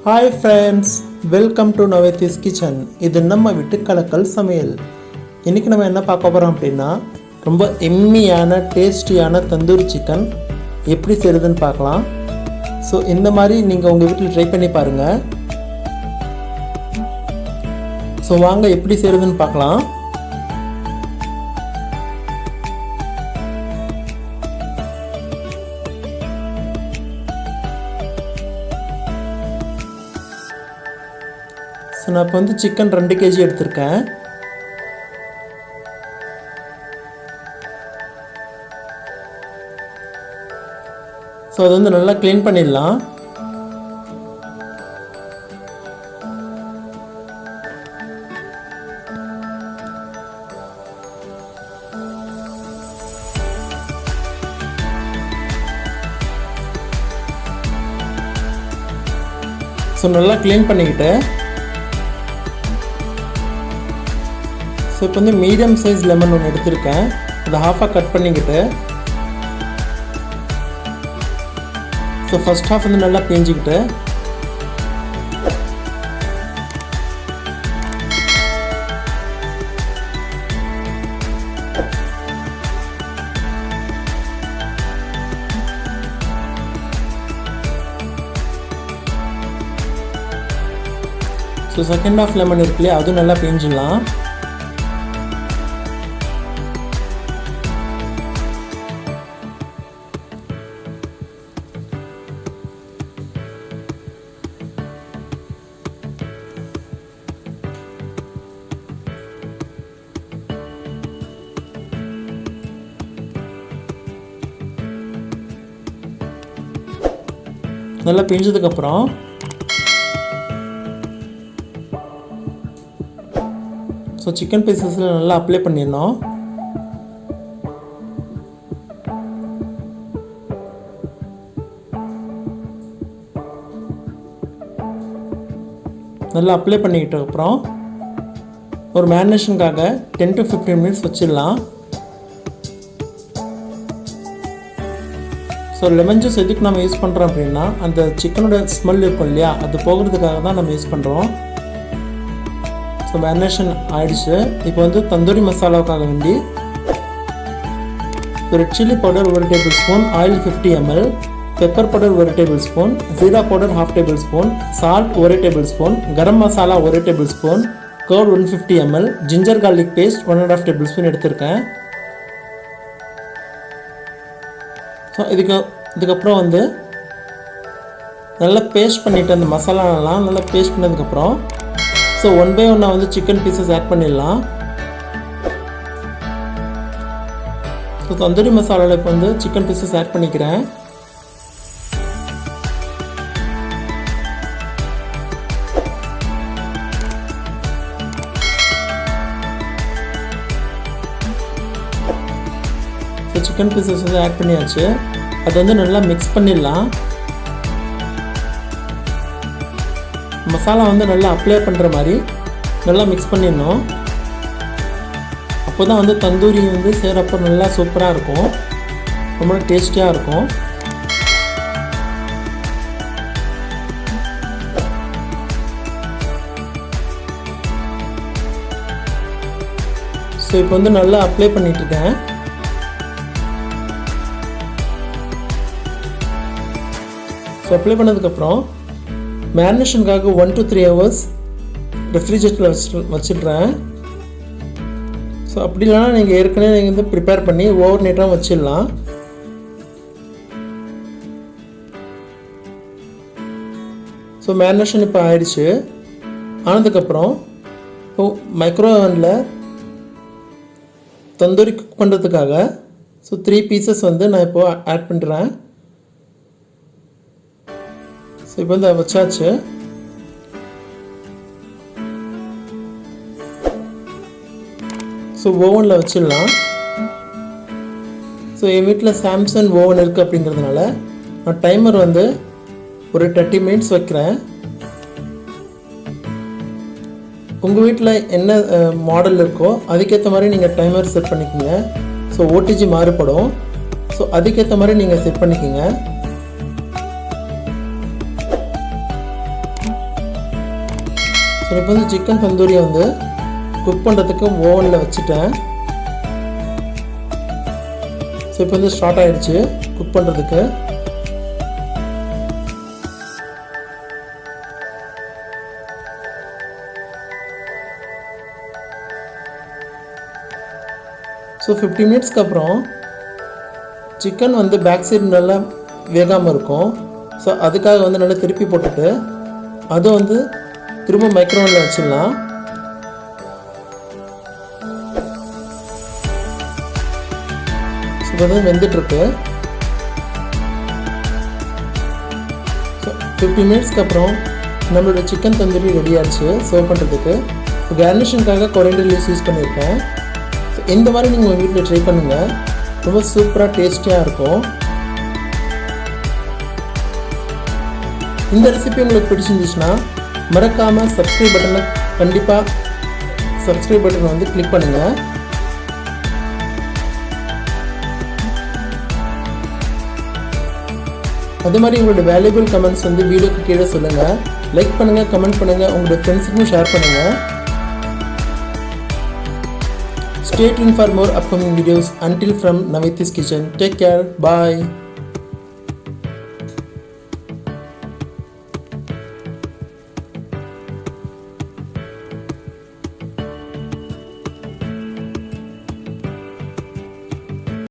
Hi friends, welcome to Navethi's kitchen. இது நம்ம வீட்டு கலக்கல் சமையல். இன்றைக்கி நம்ம என்ன பார்க்க போகிறோம் அப்படின்னா, ரொம்ப எம்மியான டேஸ்டியான தந்தூரி சிக்கன் எப்படி செய்கிறதுன்னு பார்க்கலாம். ஸோ இந்த மாதிரி நீங்கள் உங்கள் வீட்டில் ட்ரை பண்ணி பாருங்கள். ஸோ வாங்க எப்படி செய்கிறதுன்னு பார்க்கலாம். ஸோ நான் இப்போ வந்து சிக்கன் 2 kg எடுத்திருக்கேன். ஸோ அதை வந்து நல்லா க்ளீன் பண்ணிடலாம். ஸோ நல்லா க்ளீன் பண்ணிக்கிட்டு ஸோ இப்போ வந்து மீடியம் சைஸ் லெமன் ஒன்று எடுத்திருக்கேன். அதை ஹாஃபாக கட் பண்ணிக்கிட்டு ஸோ ஃபஸ்ட் ஹாஃப் வந்து நல்லா பிழிஞ்சிக்கிட்டு ஸோ செகண்ட் ஹாஃப் லெமன் இருக்குல்லையே, அதுவும் நல்லா பிழிஞ்சிடலாம். நல்லா பிழிஞ்சதுக்கப்புறம் ஸோ சிக்கன் பீசஸில் நல்லா அப்ளை பண்ணிடணும். நல்லா அப்ளை பண்ணிக்கிட்டதுக்கப்புறம் ஒரு மேரினேஷனுக்காக 10 to 15 minutes வச்சிடலாம். ஸோ லெமன் ஜூஸ் எதுக்கு நம்ம யூஸ் பண்ணுறோம் அப்படின்னா, அந்த சிக்கனோட ஸ்மெல் இருக்கும் இல்லையா, அது போகிறதுக்காக தான் நம்ம யூஸ் பண்ணுறோம். ஸோ மேரினேஷன் ஆயிடுச்சு. இப்போ வந்து தந்தூரி மசாலாவுக்காக வேண்டி red chilli powder 1 tablespoon, oil 50 ml, pepper powder 1 tablespoon, jeera powder 1/2 tablespoon, salt 1 tablespoon, garam masala 1 tablespoon, curd 150 ml, ginger garlic paste 1.5 tablespoon எடுத்திருக்கேன். ஸோ இதுக்கப்புறம் வந்து நல்லா பேஸ்ட் பண்ணிவிட்டு அந்த மசாலாலாம் நல்லா பேஸ்ட் பண்ணதுக்கப்புறம் ஸோ 1 by 1 வந்து சிக்கன் பீசஸ் ஆட் பண்ணிடலாம். ஸோ தந்தூரி மசாலாவில் இப்போ வந்து சிக்கன் பீசஸ் ஆட் பண்ணிக்கிறேன். ஸோ சிக்கன் பீசஸ் வந்து ஆட் பண்ணியாச்சு. அதை வந்து நல்லா மிக்ஸ் பண்ணிடலாம். மசாலா வந்து நல்லா அப்ளை பண்ணுற மாதிரி நல்லா மிக்ஸ் பண்ணிடணும். அப்போ தான் வந்து தந்தூரி வந்து செய்கிறப்போ நல்லா சூப்பராக இருக்கும், ரொம்ப டேஸ்டியாக இருக்கும். ஸோ இப்போ வந்து நல்லா அப்ளை பண்ணிட்டுருக்கேன். ஸோ அப்ளை பண்ணதுக்கப்புறம் மேரினேஷனுக்காக 1 to 3 hours ரெஃப்ரிஜரேட்டரில் வச்சிடுறேன். ஸோ அப்படி இல்லைனா நீங்கள் ஏற்கனவே நீங்கள் வந்து ப்ரிப்பேர் பண்ணி ஓவர் நைட்டாக வச்சிடலாம். ஸோ மேரினேஷன் இப்போ ஆயிடுச்சு. ஆனதுக்கப்புறம் இப்போ மைக்ரோவேவனில் தந்தூரி குக் பண்ணுறதுக்காக ஸோ 3 pieces வந்து நான் இப்போது ஆட் பண்ணுறேன். ஸோ இப்போ வந்து வச்சாச்சு. ஸோ ஓவனில் வச்சிடலாம். ஸோ என் வீட்டில் சாம்சங் ஓவன் இருக்குது அப்படிங்கிறதுனால நான் டைமர் வந்து ஒரு 30 minutes வைக்கிறேன். உங்கள் வீட்டில் என்ன மாடல் இருக்கோ அதுக்கேற்ற மாதிரி நீங்கள் டைமர் செட் பண்ணிக்கோங்க. ஸோ ஓடிஜி மாறுபடும். ஸோ அதுக்கேற்ற மாதிரி நீங்கள் செட் பண்ணிக்கோங்க. ஸோ இப்போ வந்து சிக்கன் தந்தூரியை வந்து குக் பண்ணுறதுக்கு ஓவனில் வச்சுட்டேன். ஸோ இப்போ வந்து ஸ்டார்ட் ஆகிடுச்சு குக் பண்ணுறதுக்கு. ஸோ 50 மினிட்ஸ்க்கு அப்புறம் சிக்கன் வந்து பேக் சைடு நல்லா வேகாமல் இருக்கும். ஸோ அதுக்காக வந்து நல்லா திருப்பி போட்டுட்டு அதை வந்து திரும்ப மைக்ரோவேவில் வச்சிடலாம். ஸோ இப்போ வந்து வெந்துட்டுருக்கு. ஸோ 50 மினிட்ஸ்க்கு அப்புறம் நம்மளோட சிக்கன் தந்தூரி ரெடி ஆச்சு சர்வ் பண்ணுறதுக்கு. இப்போ கார்னிஷனுக்காக கொரியண்டர் லீவ்ஸ் யூஸ் பண்ணியிருக்கேன். ஸோ இந்த மாதிரி நீங்கள் உங்கள் வீட்டில் ட்ரை பண்ணுங்கள், ரொம்ப சூப்பராக டேஸ்டியாக இருக்கும். இந்த ரெசிபி உங்களுக்கு பிடிச்சிருந்துச்சுன்னா மறக்காமல் சப்ஸ்கிரைப் பட்டனை கண்டிப்பாக சப்ஸ்கிரைப் பட்டனை வந்து கிளிக் பண்ணுங்கள். அதே மாதிரி உங்களோட வேல்யூபிள் கமெண்ட்ஸ் வந்து வீடியோக்கு கீழே சொல்லுங்கள். லைக் பண்ணுங்கள், கமெண்ட் பண்ணுங்கள், உங்களோட ஃப்ரெண்ட்ஸுக்கும் ஷேர் பண்ணுங்கள். Stay tuned for more upcoming videos. Until from Naviti's Kitchen. Take care. Bye.